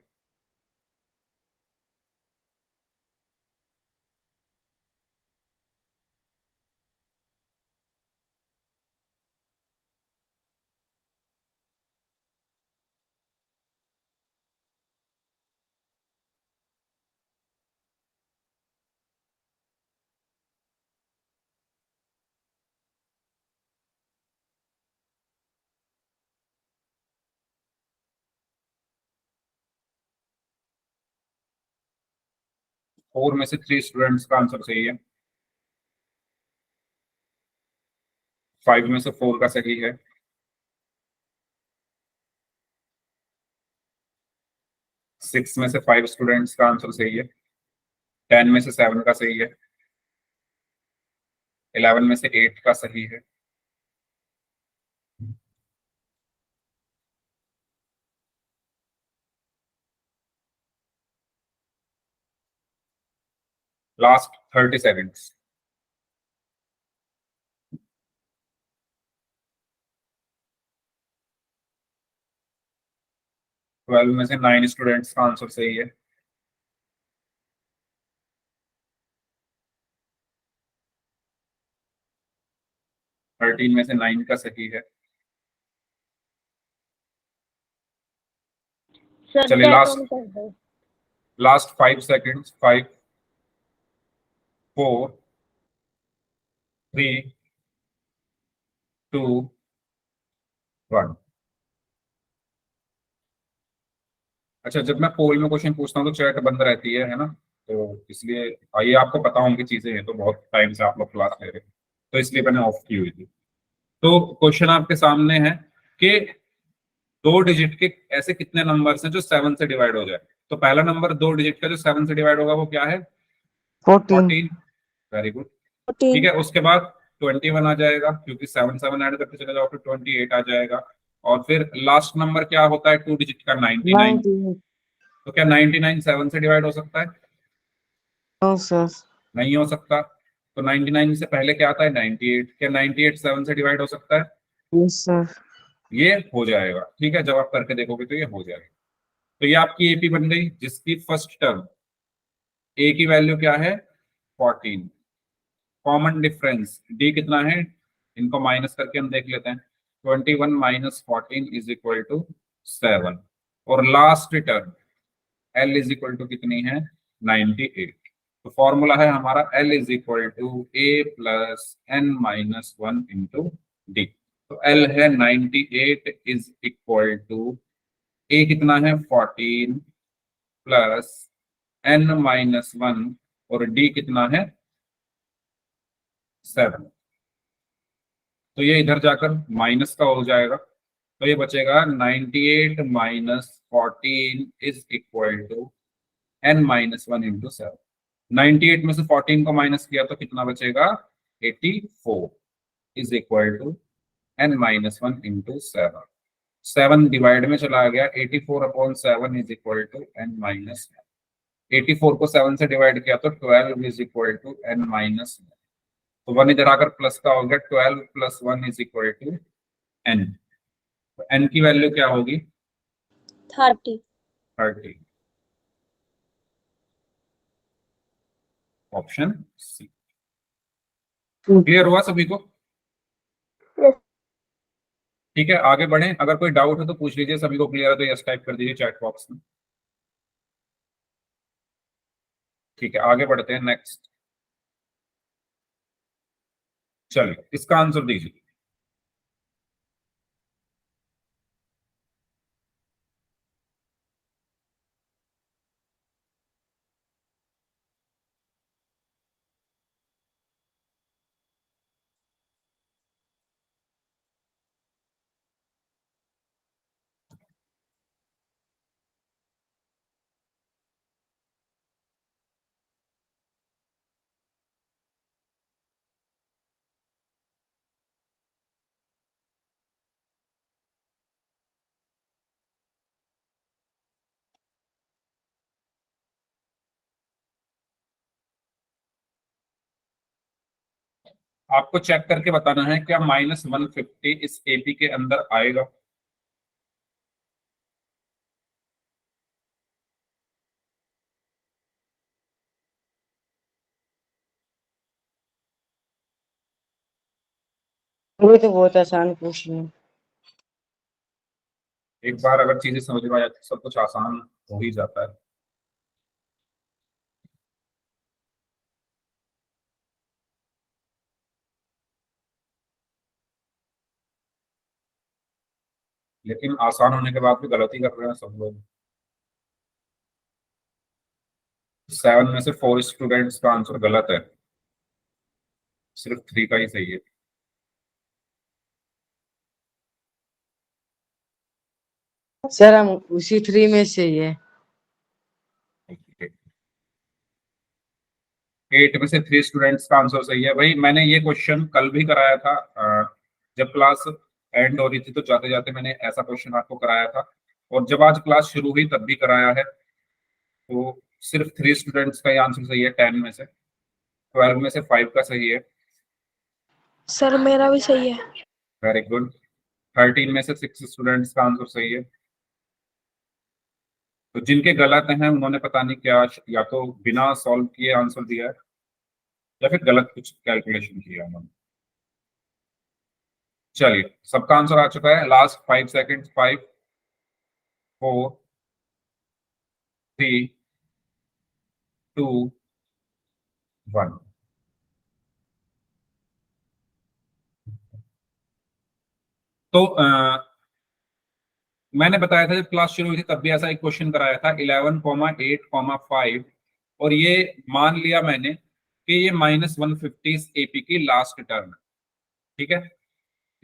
फोर में से 3 स्टूडेंट्स का आंसर सही है। 5 में से 4 का सही है। 6 में से 5 स्टूडेंट्स का आंसर सही है। 10 में से 7 का सही है। 11 में से 8 का सही है। Last 30 seconds. 12 में से 9 स्टूडेंट्स का आंसर सही है। 13 में से 9 का सही है। सर चलिए क्या लास्ट कम कर दो। Last 5 seconds. 5 4 3 2 1। अच्छा, जब मैं पोल में क्वेश्चन पूछता हूँ तो चैट बंद रहती है ना? तो इसलिए ये आपको पता होंगी चीजें हैं, तो बहुत टाइम से आप लोग क्लास ले रहे हैं, तो इसलिए मैंने ऑफ की हुई थी। तो क्वेश्चन आपके सामने है कि दो डिजिट के ऐसे कितने नंबर्स हैं जो 7 से डिवाइड हो जाए। तो पहला नंबर दो डिजिट का जो 7 से डिवाइड होगा वो क्या है 14। 14। Very good. ठीक है, उसके बाद 21 आ जाएगा, क्योंकि 7 7 ऐड करके चले जाओ फिर 28 आ जाएगा। और फिर लास्ट नंबर क्या होता है 2 डिजिट का 99। 98। तो क्या 99 7 से डिवाइड हो सकता है? No sir. नहीं हो सकता। तो 99 से पहले क्या आता है 98। क्या 98 7 से डिवाइड हो सकता है? Yes sir. ये हो जाएगा। ठीक है, जब आप करके देखोगे तो ये हो जाएगा। तो ये आपकी एपी बन गई, जिसकी फर्स्ट टर्म ए की वैल्यू क्या है 14। कॉमन डिफरेंस डी कितना है, इनको माइनस करके हम देख लेते हैं। 21 माइनस 14 इज इक्वल टू 7। और last term L is equal to कितनी है, 98। तो फॉर्मूला है हमारा L is equal to A plus N minus 1 into D. तो एल है 98 इज इक्वल टू ए कितना है 14 प्लस एन माइनस 1 और डी कितना है 7। तो ये इधर जाकर माइनस का हो जाएगा, तो ये बचेगा 98 minus 14 is equal to N minus 1 into 7। 98 में से 14 को माइनस किया तो कितना बचेगा 84 is equal to N minus 1 into 7। 7 divide में चला गया, 84 upon 7 is equal to N minus 84 को 7 से डिवाइड किया तो 12 is equal to N minus. तो 1 इधर आकर प्लस का हो गया, 12 plus 1 is equal to N. तो एन की वैल्यू क्या होगी 30। Option C. क्लियर हुआ सभी को? ठीक है, आगे बढ़े। अगर कोई डाउट है तो पूछ लीजिए। सभी को क्लियर है तो यस टाइप कर दीजिए चैट बॉक्स में। ठीक है, आगे बढ़ते हैं नेक्स्ट। चलिए इसका आंसर दीजिए। आपको चेक करके बताना है क्या -150 इस एपी के अंदर आएगा। वो तो बहुत आसान क्वेश्चन है। एक बार अगर चीजें समझ में आ जाती तो सब कुछ आसान हो ही जाता है। लेकिन आसान होने के बाद भी गलती कर रहे हैं सब लोग। 7 में से 4 स्टूडेंट्स का आंसर गलत है, सिर्फ 3 का ही सही है। सर हम उसी 3 में से ही है। 8 में से 3 स्टूडेंट्स का आंसर सही है। भाई मैंने ये क्वेश्चन कल भी कराया था, जब क्लास एंड हो रही थी तो जाते जाते मैंने ऐसा क्वेश्चन आपको कराया था, और जब आज क्लास शुरू हुई तब भी कराया है। तो सिर्फ 3 स्टूडेंट्स का ही आंसर सही है 10 में से। 12 में से 5 का सही है। सर मेरा भी सही है। Very good. 13 में से 6 स्टूडेंट्स का आंसर सही है। तो जिनके गलत हैं उन्होंने पता नहीं क्या, या तो बिना सॉल्व किए आंसर दिया है या फिर गलत कुछ कैलकुलेशन किया उन्होंने। चलिए सबका आंसर आ चुका है। Last 5 second. 5 4 3 2 1। तो मैंने बताया था जब क्लास शुरू हुई थी तब भी ऐसा एक क्वेश्चन कराया था 11,8,5, और ये मान लिया मैंने कि ये -150 एपी की लास्ट टर्म है। ठीक है,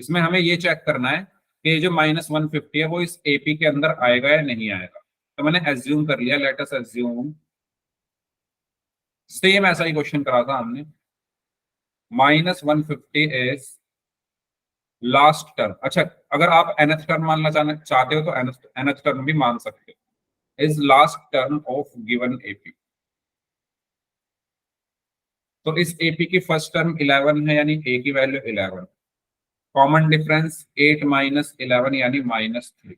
इसमें हमें ये चेक करना है कि जो -150 है वो इस एपी के अंदर आएगा या नहीं आएगा। तो मैंने एज्यूम कर लिया, लेट अस एज्यूम सेम ऐसा ही क्वेश्चन करा था हमने। -150 इज लास्ट टर्म। अच्छा, अगर आप nth टर्म मानना चाहते हो तो nth टर्म भी मान सकते हो। Is last term of given AP. तो इस एपी की फर्स्ट टर्म 11 है, यानी ए की वैल्यू 11। कॉमन डिफरेंस 8 माइनस 11 यानी -3।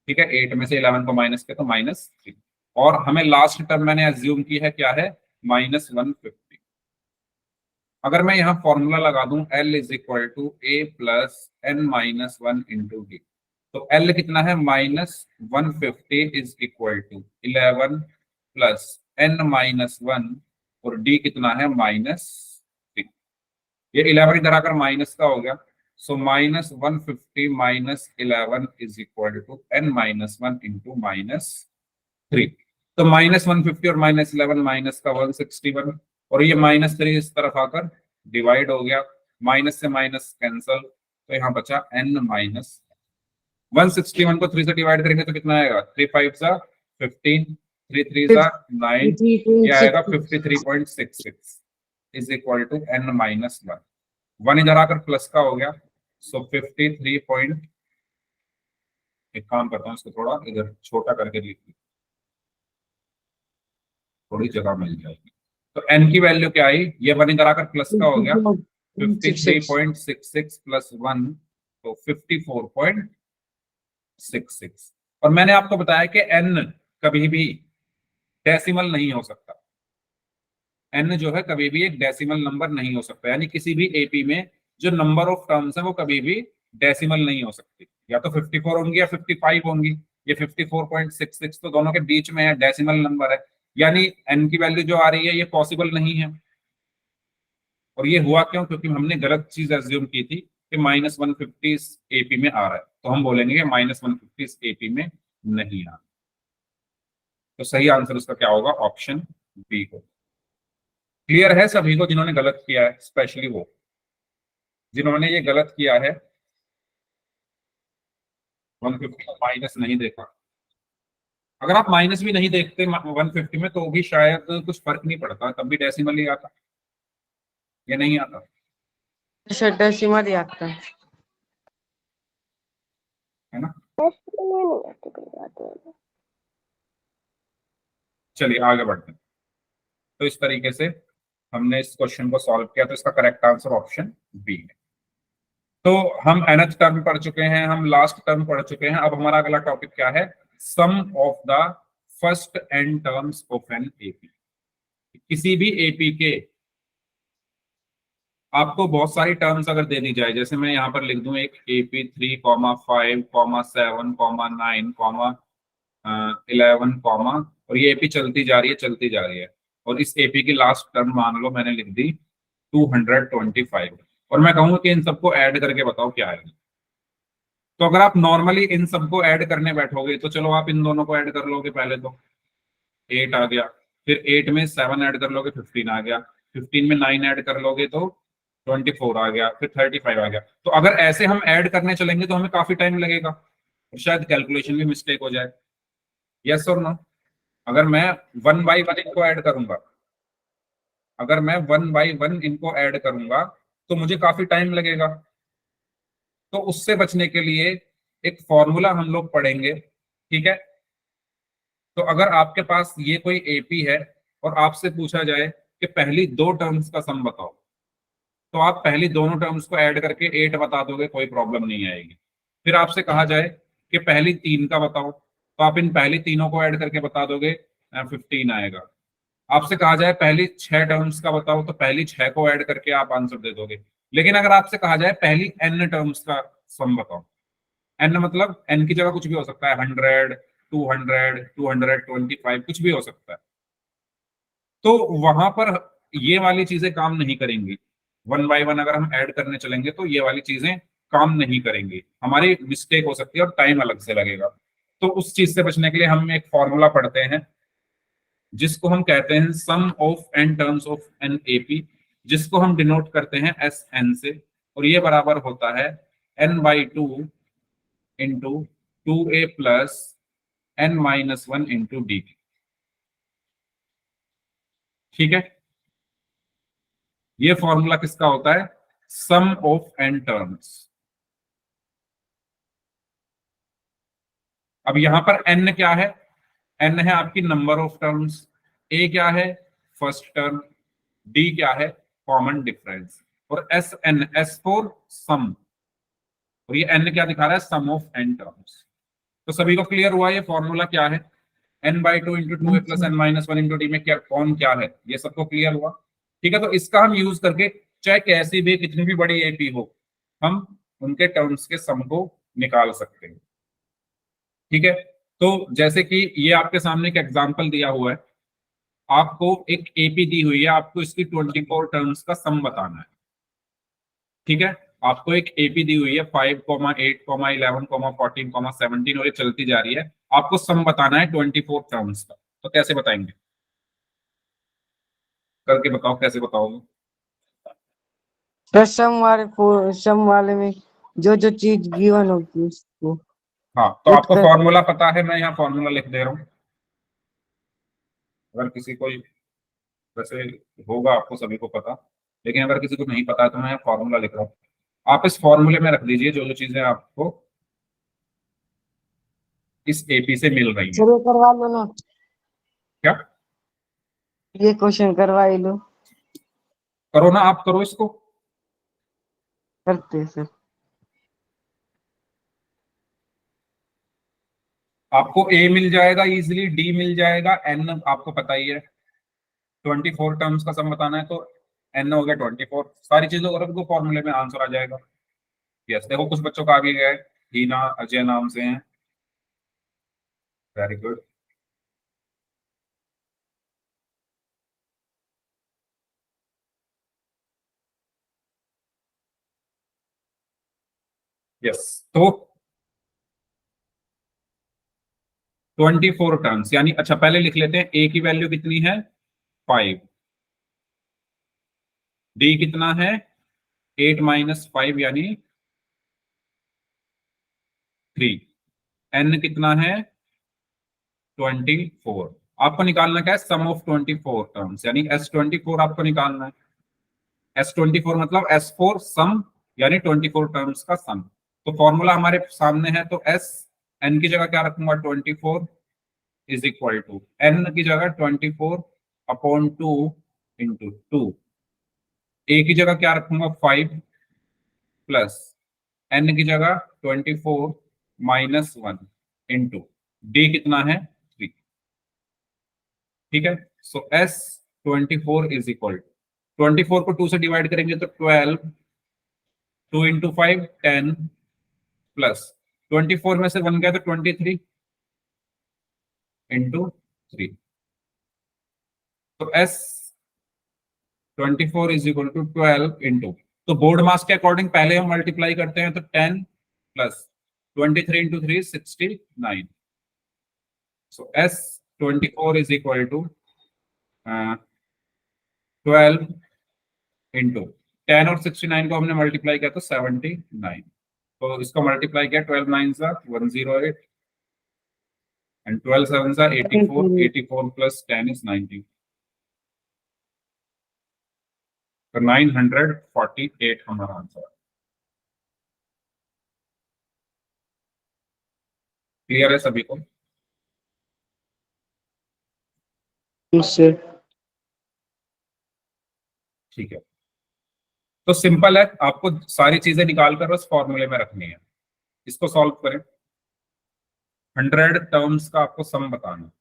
ठीक है, 8 में से 11 को माइनस किया तो -3। और हमें लास्ट टर्म मैंने एज्यूम की है क्या है, -150। अगर मैं यहाँ फॉर्मूला लगा दूं L is equal to A plus N minus 1 into D, तो L कितना है -150 is equal to 11 plus N minus 1 और D कितना है -3। ये 11 इधर आकर माइनस का हो गया, so -150 minus 11 is equal to N minus 1 into -3। तो -150 और -11 माइनस का 161 और ये -3 इस तरफ आकर डिवाइड हो गया, माइनस से माइनस कैंसल, तो यहाँ बचा N माइनस 161 को 3 से डिवाइड करेंगे तो कितना आएगा 3 5 सा 15, 3 3 सा 9, ये आएगा 53.66 is equal to N minus 1 इधर आकर प्लस का हो गया, सो 53 एक काम करता हूँ इसको थोड़ा इधर छोटा करके लिख, थोड़ी जगह मिल जाएगी। तो n की वैल्यू क्या आई, ये 1 इधर आकर प्लस का हो गया 53.66 प्लस 1 तो 54.66। और मैंने आपको बताया कि n कभी भी डेसिमल नहीं हो सकता, n जो है कभी भी एक डेसिमल नंबर नहीं हो सकता, यानी किसी भी एपी में जो नंबर ऑफ टर्म्स है वो कभी भी डेसिमल नहीं हो सकती, या तो 54 होंगी या 55 होंगी। ये 54.66 तो दोनों के बीच में है, डेसिमल नंबर है, यानी n की वैल्यू जो आ रही है ये पॉसिबल नहीं है। और ये हुआ क्यों, क्योंकि हमने गलत चीज एज्यूम की थी कि -150 एपी में आ रहा है, तो हम बोलेंगे कि -150 एपी में नहीं आ रहा। तो सही आंसर उसका क्या होगा, ऑप्शन बी होगा। क्लियर है सभी को जिन्होंने गलत किया है, स्पेशली वो जिन्होंने ये गलत किया है 150 माइनस नहीं देखा। अगर आप माइनस भी नहीं देखते 150 में तो भी शायद कुछ फर्क नहीं पड़ता, तब भी डेसिमल ही आता, ये नहीं आता। सर डेसिमल ही आता है ना। चलिए आगे बढ़ते हैं। तो इस तरीके से हमने इस क्वेश्चन को सॉल्व किया, तो इसका करेक्ट आंसर ऑप्शन बी है। तो हम nth टर्म पढ़ चुके हैं, हम लास्ट टर्म पढ़ चुके हैं। अब हमारा अगला टॉपिक क्या है, sum of the first n terms of n AP. किसी भी एपी के आपको बहुत सारी टर्म्स अगर दे दी जाए, जैसे मैं यहाँ पर लिख दूं एक AP 3, 5, 7, 9, 11, और ये एपी चलती जा रही है चलती जा रही है, और इस एपी की लास्ट टर्म मान लो मैंने लिख दी 225, और मैं कहूंगा कि इन सबको ऐड करके बताओ क्या है। तो अगर आप नॉर्मली इन सबको ऐड करने बैठोगे तो चलो आप इन दोनों को ऐड कर लोगे, पहले तो 8 आ गया, फिर 8 में 7 ऐड कर लोगे 15 आ गया, 15 में 9 ऐड कर लोगे तो 24 आ गया, फिर 35 आ गया। तो अगर ऐसे हम ऐड करने चलेंगे तो हमें काफी टाइम लगेगा और शायद कैलकुलेशन भी मिस्टेक हो जाए। यस और नो। अगर मैं 1 बाई 1 इनको ऐड करूंगा, अगर मैं 1 बाई 1 इनको ऐड करूंगा तो मुझे काफी टाइम लगेगा। तो उससे बचने के लिए एक फॉर्मूला हम लोग पढ़ेंगे, ठीक है। तो अगर आपके पास ये कोई एपी है और आपसे पूछा जाए कि पहली 2 टर्म्स का सम बताओ, तो आप पहली दोनों टर्म्स को ऐड करके 8 बता दोगे, कोई प्रॉब्लम नहीं आएगी। फिर आपसे कहा जाए कि पहली 3 का बताओ, तो आप इन पहली तीनों को ऐड करके बता दोगे 15 आएगा। आपसे कहा जाए पहली 6 टर्म्स का बताओ, तो पहली 6 को ऐड करके आप आंसर दे दोगे। लेकिन अगर आपसे कहा जाए पहली n टर्म्स का सम बताओ, n मतलब n की जगह कुछ भी हो सकता है, 100, 200, 225 कुछ भी हो सकता है, तो वहां पर ये वाली चीजें काम नहीं करेंगी। 1 बाई 1 अगर हम ऐड करने चलेंगे तो ये वाली चीजें काम नहीं करेंगी, हमारी मिस्टेक हो सकती है और टाइम अलग से लगेगा। तो उस चीज से बचने के लिए हम एक फॉर्मूला पढ़ते हैं जिसको हम कहते हैं sum of n terms of n AP, जिसको हम डिनोट करते हैं SN से, और ये बराबर होता है n/2 into 2a plus n-1 into D. ठीक है, ये फॉर्मूला किसका होता है, सम ऑफ n टर्म्स। अब यहां पर n क्या है, n है आपकी नंबर ऑफ टर्म्स, a क्या है फर्स्ट टर्म, d क्या है कॉमन डिफरेंस, और S फॉर सम, और ये n क्या दिखा रहा है, सम ऑफ n टर्म्स। तो सभी को क्लियर हुआ ये फॉर्मूला क्या है, n/2 into 2a plus n-1 into D में क्या कौन क्या है, ये सबको क्लियर हुआ। ठीक है, तो इसका हम यूज करके चाहे कैसी भी कितनी भी बड़ी एपी हो, हम उनके टर्म्स के सम को निकाल सकते हैं। ठीक है, तो जैसे कि ये आपके सामने एक एग्जांपल दिया हुआ है, आपको एक एपी दी हुई है, आपको इसकी 24 टर्म्स का सम बताना है। ठीक है, आपको एक एपी दी हुई है 5, 8, 11, 14, 17 और ये चलती जा रही है, आपको सम बताना है 24 टर्म्स का। तो कैसे बताएंगे, करके बताओ, कैसे बताओगे? सर सम वाले में जो जो चीज गिवन होगी उसको हाँ, तो पुट आपको कर। फॉर्मूला पता है, मैं यहाँ फॉर्मूला लिख दे रहा हूँ। अगर किसी को, वैसे होगा आपको सभी को पता, लेकिन अगर किसी को नहीं पता है तो मैं यहाँ फॉर्मूला लिख रहा हूँ। आप इस फॉर्मूले में रख दीजिए जो जो चीजें आपको इस एपी से मिल रही हैं। सर ये करवा लो ना, क्या ये क्वेश्चन करवा ही लो। करो ना, आप करो इसको। करते हैं सर। आपको ए मिल जाएगा इजिली, डी मिल जाएगा, एन आपको पता ही है। 24 टर्म्स का सम बताना है तो एन हो गया 24, सारी चीजों करो तो फॉर्मूले में आंसर आ जाएगा। यस, देखो कुछ बच्चों का आगे गया है, हीना अजय नाम से हैं, वेरी गुड। यस, तो 24 टर्म्स यानी, अच्छा पहले लिख लेते हैं, ए की वैल्यू कितनी है 5, डी कितना है 8 - 5 यानी 3, एन कितना है 24। आपको निकालना क्या है, सम ऑफ 24 टर्म्स यानी S24 आपको निकालना है। S24 मतलब S4 सम यानी 24 टर्म्स का सम। तो फॉर्मूला हमारे सामने है, तो एस एन की जगह क्या रखूंगा 24 इज इक्वल टू एन की जगह 24/2 इंटू 2, ए की जगह क्या रखूंगा 5 प्लस एन की जगह 24 - 1 इंटू डी कितना है 3। ठीक है, सो S24 इज इक्वल टू 24 को 2 से डिवाइड करेंगे तो 12, 2 इंटू 5 10 प्लस 24 में से 1 गया तो 23 इंटू 3। तो S24 is equal to 12 into, तो बोर्ड मास के अकॉर्डिंग पहले हम मल्टीप्लाई करते हैं, तो 10 plus 23 into 3 69। So S24 is equal to 12 into 10 और 69 को हमने मल्टीप्लाई किया तो 79, तो इसको मल्टीप्लाई किया 12 9 108 एंड 12 7 84, 84 प्लस 10 इज 90, तो 948 हमारा आंसर। क्लियर है सभी को? सर ठीक है, तो सिंपल है, आपको सारी चीजें निकाल कर बस फॉर्मूले में रखनी है। इसको सॉल्व करें, 100 टर्म्स का आपको सम बताना है।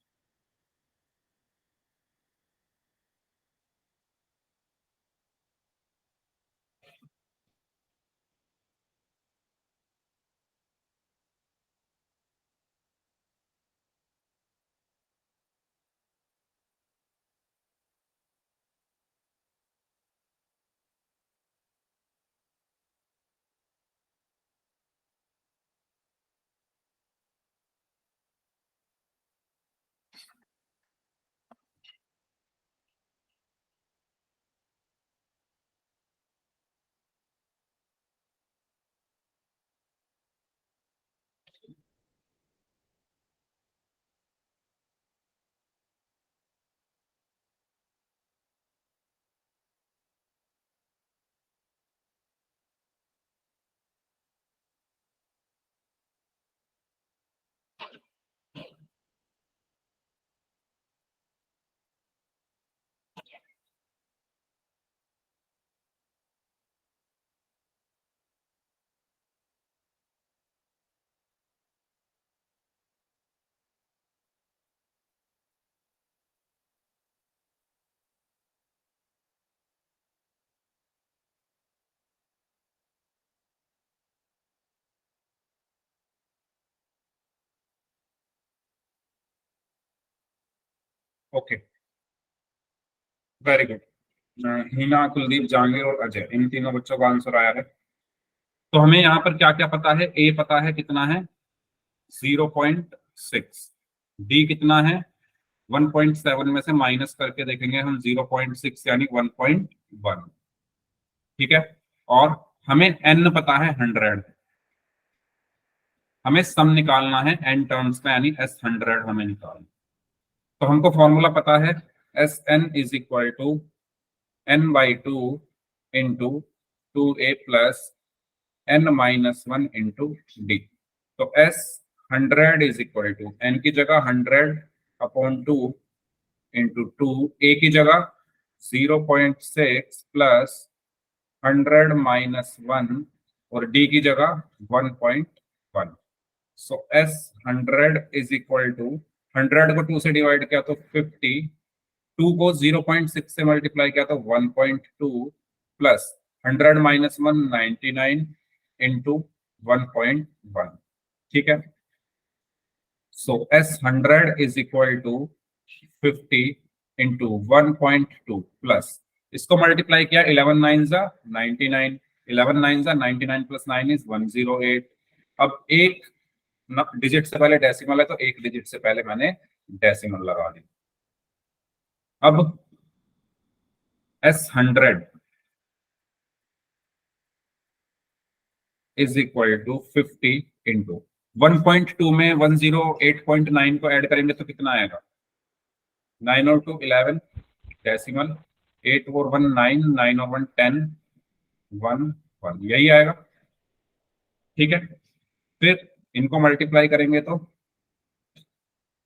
Okay, very good. Heena, Kuldeep, Jahangir और अजय, इन तीनों बच्चों का आंसर आया है। तो हमें यहाँ पर क्या क्या पता है? ए पता है कितना है, 0.6। डी कितना है, 1.7 में से माइनस करके देखेंगे हम 0.6 यानी 1.1। ठीक है, और हमें एन पता है 100। हमें सम निकालना है एन टर्म्स में, यानी एस 100 हमें निकालना। तो हमको फॉर्मूला पता है, S n is equal to n/2 into 2a plus n-1 into D. तो S 100 is equal to n की जगह 100/2 इंटू 2, ए की जगह 0.6 प्लस 100-1 और डी की जगह 1.1। सो एस 100 इज इक्वल टू 100 को 2 से डिवाइड किया तो 50, 2 को 0.6 से मल्टीप्लाई किया तो 1.2 प्लस 100-1 99 इंटू 1.1। ठीक है, so S 100 is equal to 50 into 1.2 plus, इसको मल्टीप्लाई किया 11 9 जा 99, 11 9 जा 99 प्लस 9 इज 108। अब एक डिजिट से पहले डेसिमल है तो एक डिजिट से पहले मैंने डेसिमल लगा दी। अब S 100 is equal to 50 into 1.2 में 108.9 को ऐड करेंगे तो कितना आएगा, 9 और 2 11 डेसिमल, 8 और 1 9, 9 और 1 10, 1 1, यही आएगा। ठीक है, फिर इनको मल्टीप्लाई करेंगे तो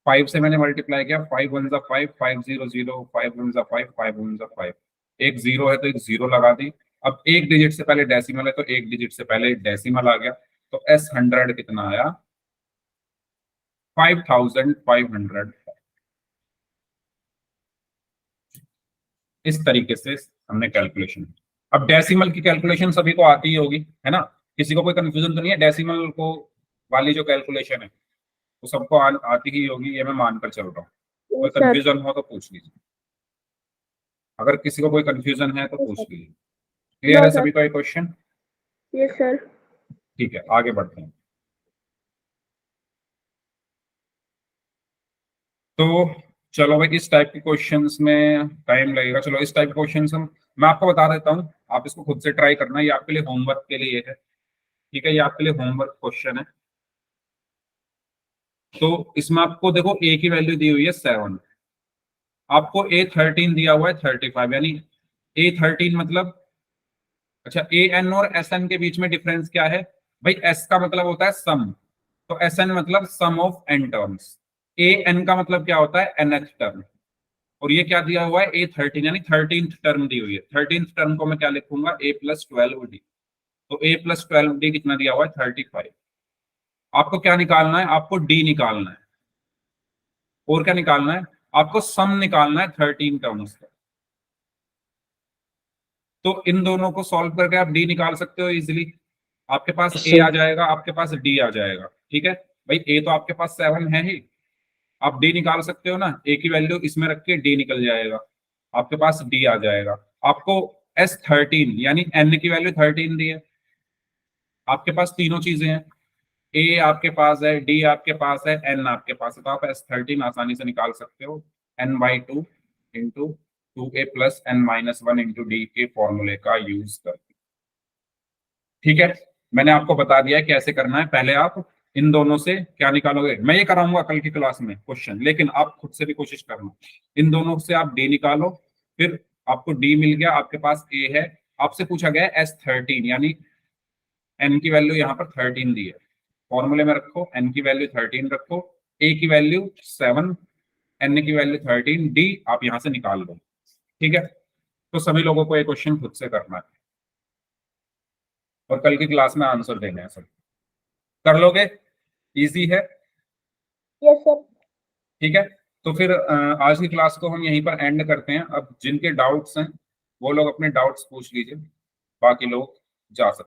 5 से मैंने मल्टीप्लाई किया, 5 1 5, 5 0 0, 5 1 5, 5 1 5, एक जीरो है तो एक जीरो लगा दी। अब एक डिजिट से पहले डेसिमल है तो एक डिजिट से पहले डेसिमल आ गया। तो एस 100 कितना आया, 5500। इस तरीके से हमने कैलकुलेशन। अब डेसिमल की कैलकुलेशन सभी को आती ही होगी, है ना, किसी को कोई कंफ्यूजन तो नहीं है? डेसिमल को वाली जो कैलकुलेशन है वो सबको आती ही होगी, ये मैं मानकर चल रहा हूँ। कोई कंफ्यूजन हो तो पूछ लीजिए, अगर किसी को कोई कंफ्यूजन है तो पूछ लीजिए। क्लियर है सभी को ये क्वेश्चन? Yes sir. ठीक है, आगे बढ़ते हैं। तो चलो भाई, इस टाइप के क्वेश्चंस में टाइम लगेगा। चलो इस टाइप के क्वेश्चंस मैं आपको बता देता हूँ, आप इसको खुद से ट्राई करना, ये आपके लिए होमवर्क के लिए है। ठीक है, ये आपके लिए होमवर्क क्वेश्चन है। तो इसमें आपको देखो ए की वैल्यू दी हुई है 7, आपको A13 दिया हुआ है 35, यानी A13 मतलब, अच्छा ए एन और एस एन के बीच में डिफरेंस क्या है भाई? एस का मतलब होता है सम, तो एस एन मतलब sum of n terms. A n का मतलब क्या होता है, nth टर्म। और ये क्या दिया हुआ है, A13 यानी 13th टर्म दी हुई है। 13th टर्म को मैं क्या लिखूंगा, A+12D। तो A+12D कितना दिया हुआ है, 35। आपको क्या निकालना है, आपको डी निकालना है। और क्या निकालना है, आपको सम निकालना है 13 टर्म्स का। तो इन दोनों को सॉल्व करके आप डी निकाल सकते हो इजीली। आपके पास ए आ जाएगा, आपके पास डी आ जाएगा। ठीक है भाई, ए तो आपके पास 7 है ही, आप डी निकाल सकते हो ना, ए की वैल्यू इसमें रख के डी निकल जाएगा, आपके पास डी आ जाएगा। आपको S13 यानी n की वैल्यू 13 दी है, आपके पास तीनों चीजें हैं, ए आपके पास है, डी आपके पास है, एन आपके पास है, तो आप S13 आसानी से निकाल सकते हो n/2 into 2a plus n-1 into D के फॉर्मूले का यूज करके। ठीक है, मैंने आपको बता दिया है कैसे करना है। पहले आप इन दोनों से क्या निकालोगे, मैं ये कराऊंगा कल की क्लास में क्वेश्चन, लेकिन आप खुद से भी कोशिश करना। इन दोनों से आप डी निकालो, फिर आपको डी मिल गया, आपके पास ए है, आपसे पूछा गया है S13 यानी एन की वैल्यू यहाँ पर 13 दी है, फॉर्मूले में रखो, एन की वैल्यू 13 रखो, ए की वैल्यू 7, एन की वैल्यू 13, डी आप यहां से निकाल लो। ठीक है, तो सभी लोगों को ये क्वेश्चन खुद से करना है और कल की क्लास में आंसर देने हैं। सब कर लोगे, इजी है? Yes sir. ठीक है, तो फिर आज की क्लास को हम यहीं पर एंड करते हैं। अब जिनके डाउट्स हैं वो लोग अपने डाउट्स पूछ लीजिए, बाकी लोग जा सकते हैं।